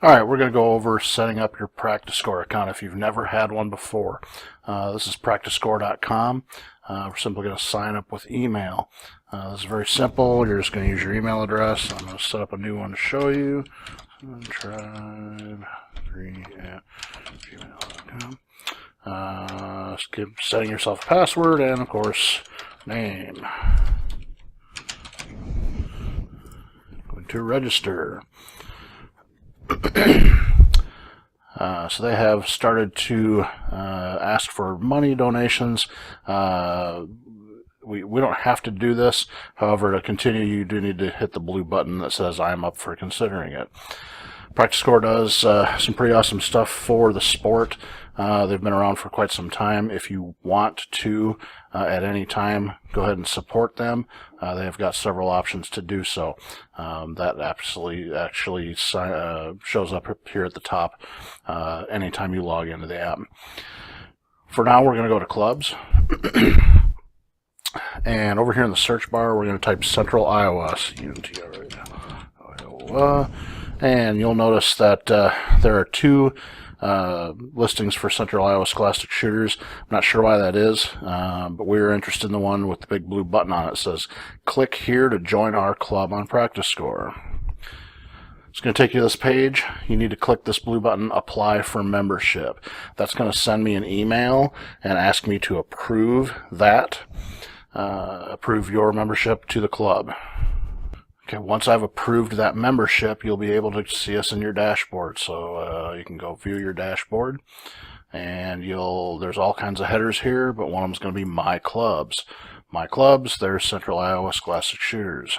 Alright, we're going to go over setting up your Practice Score account if you've never had one before. This is practicescore.com. We're simply going to sign up with email. This is very simple. You're just going to use your email address. I'm going to set up a new one to show you. Tribe3@gmail.com. Skip setting yourself a password and, of course, name. Going to register. So they have started to ask for money donations. We don't have to do this. However, to continue, you do need to hit the blue button that says I'm up for considering it. Practice Score does some pretty awesome stuff for the sport. They've been around for quite some time. If you want to, at any time, go ahead and support them. They have got several options to do so. That actually shows up here at the top anytime you log into the app. For now, we're going to go to clubs. And over here in the search bar, we're going to type Central Iowa, Iowa, and you'll notice that there are two listings for Central Iowa Scholastic Shooters. I'm not sure why that is, but we're interested in the one with the big blue button on it. It says, click here to join our club on Practice Score. It's going to take you to this page. You need to click this blue button, apply for membership. That's going to send me an email and ask me to approve that, approve your membership to the club. Okay, once I've approved that membership, you'll be able to see us in your dashboard. So you can go view your dashboard, and there's all kinds of headers here, but one of them is going to be My Clubs. My Clubs, there's Central Iowa Scholastic Shooters.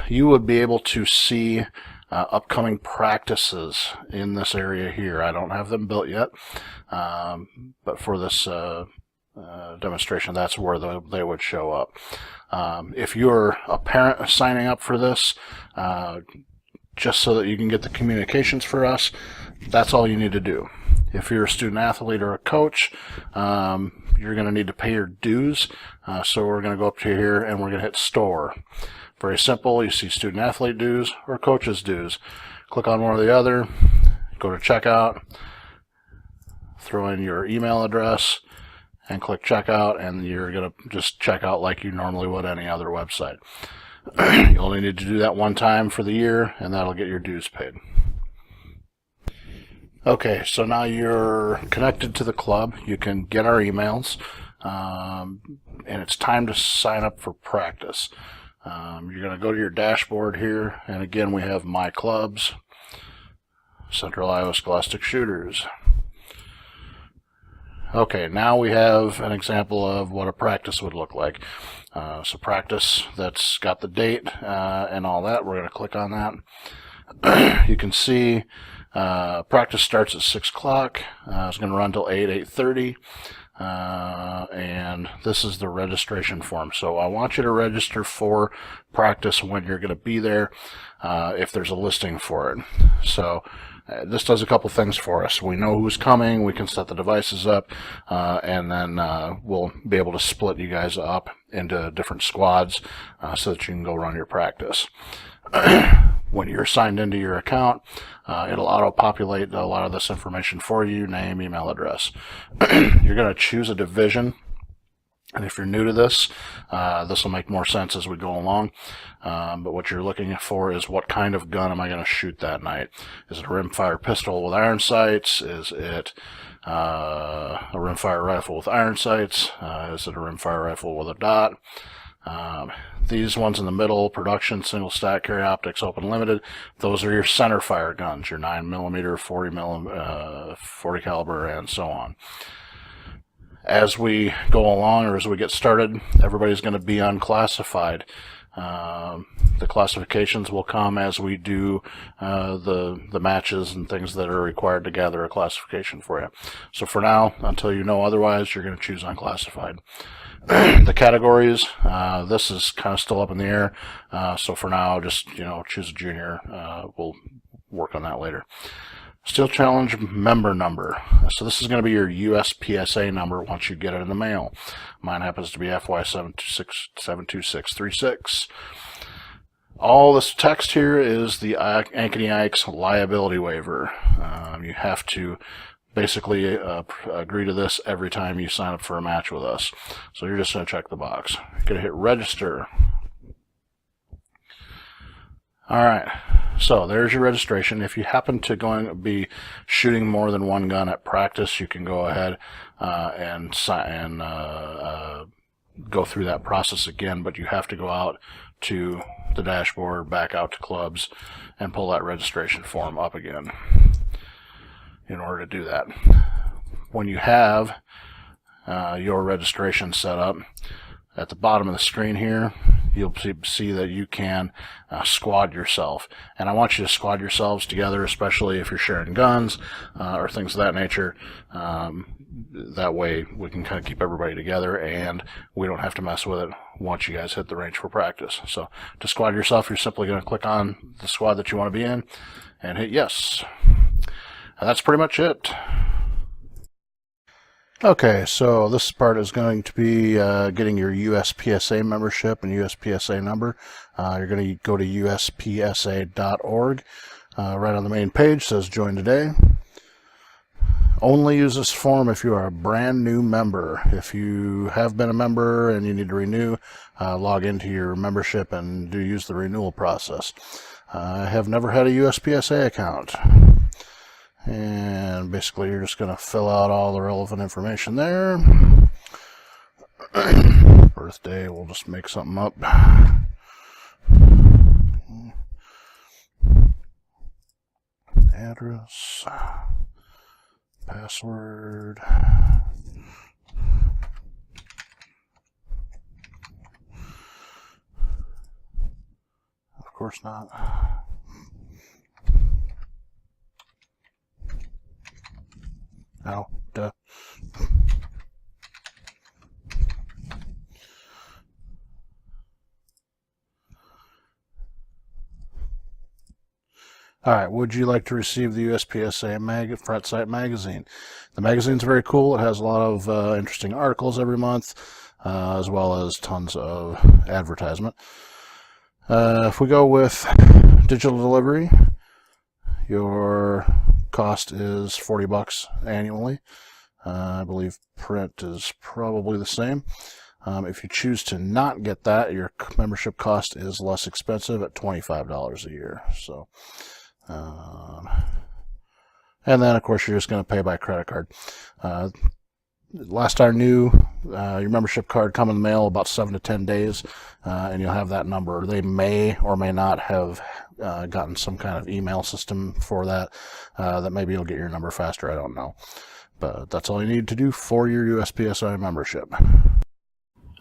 You would be able to see upcoming practices in this area here. I don't have them built yet, but for this demonstration, that's where they would show up. If you're a parent signing up for this, just so that you can get the communications for us, that's all you need to do. If you're a student athlete or a coach, you're going to need to pay your dues. So we're going to go up to here and we're going to hit Store. Very simple. You see student athlete dues or coach's dues. Click on one or the other, go to checkout, throw in your email address, and click checkout, and you're going to just check out like you normally would any other website. You only need to do that one time for the year, and that'll get your dues paid. Okay, so now you're connected to the club. You can get our emails, and it's time to sign up for practice. You're going to go to your dashboard here, and again we have My Clubs, Central Iowa Scholastic Shooters. Okay, now we have an example of what a practice would look like. So practice that's got the date and all that. We're going to click on that. You can see practice starts at 6 o'clock. It's going to run till 8:30. And this is the registration form. So I want you to register for practice when you're going to be there, if there's a listing for it. So this does a couple things for us. We know who's coming, we can set the devices up, and then we'll be able to split you guys up into different squads so that you can go run your practice. When you're signed into your account, it'll auto-populate a lot of this information for you, name, email address. You're going to choose a division. And if you're new to this, this will make more sense as we go along. But what you're looking for is what kind of gun am I going to shoot that night? Is it a rimfire pistol with iron sights? Is it a rimfire rifle with iron sights? Is it a rimfire rifle with a dot? These ones in the middle, production, single stack, carry optics, open limited, those are your center fire guns, your 9mm, 40 caliber, and so on. As we go along, or as we get started, everybody's going to be unclassified. The classifications will come as we do the matches and things that are required to gather a classification for you. So for now, until you know otherwise, you're going to choose unclassified. The categories, this is kind of still up in the air. So for now, just choose a junior. We'll work on that later. Steel Challenge member number. So this is going to be your USPSA number once you get it in the mail. Mine happens to be FY72636. All this text here is the Ankeny Ike's liability waiver. You have to basically agree to this every time you sign up for a match with us. So you're just going to check the box. You're going to hit register. Alright, so there's your registration. If you happen to be shooting more than one gun at practice, you can go ahead and go through that process again, but you have to go out to the dashboard, back out to clubs, and pull that registration form up again in order to do that. When you have your registration set up, at the bottom of the screen here, you'll see that you can squad yourself. And I want you to squad yourselves together, especially if you're sharing guns or things of that nature. That way we can kind of keep everybody together and we don't have to mess with it once you guys hit the range for practice. So to squad yourself, you're simply going to click on the squad that you want to be in and hit yes. And that's pretty much it. Okay, so this part is going to be getting your USPSA membership and USPSA number. You're going to go to uspsa.org. Right on the main page says join today. Only use this form if you are a brand new member. If you have been a member and you need to renew, log into your membership and use the renewal process. I have never had a USPSA account. And basically you're just going to fill out all the relevant information there. Birthday, we'll just make something up. Address. Password. Of course not. Oh, duh. Alright, would you like to receive the USPSA Front Sight magazine? The magazine's very cool. It has a lot of interesting articles every month, as well as tons of advertisement. If we go with digital delivery, your cost is $40 annually. I believe print is probably the same. If you choose to not get that, your membership cost is less expensive at $25 a year. So, and then of course you're just going to pay by credit card. Last I knew, your membership card come in the mail about 7 to 10 days, and you'll have that number. They may or may not have gotten some kind of email system for that, that maybe you'll get your number faster, I don't know. But that's all you need to do for your USPSA membership.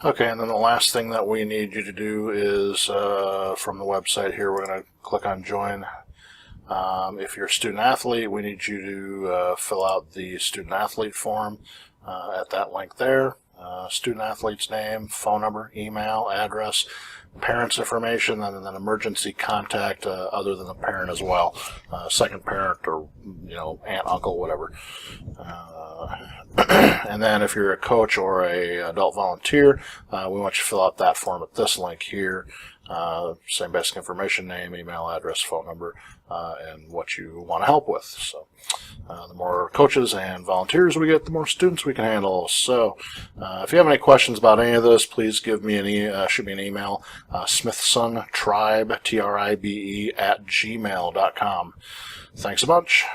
Okay, and then the last thing that we need you to do is, from the website here, we're going to click on join. If you're a student athlete, we need you to fill out the student athlete form at that link there. Student athlete's name, phone number, email, address, parents' information, and then emergency contact other than the parent as well, second parent or aunt, uncle, whatever. And then if you're a coach or a adult volunteer, we want you to fill out that form at this link here. Same basic information, name, email, address, phone number, and what you want to help with. So the more coaches and volunteers we get, the more students we can handle. So if you have any questions about any of this, please give me shoot me an email, smithsontribe, TRIBE @gmail.com. Thanks a bunch.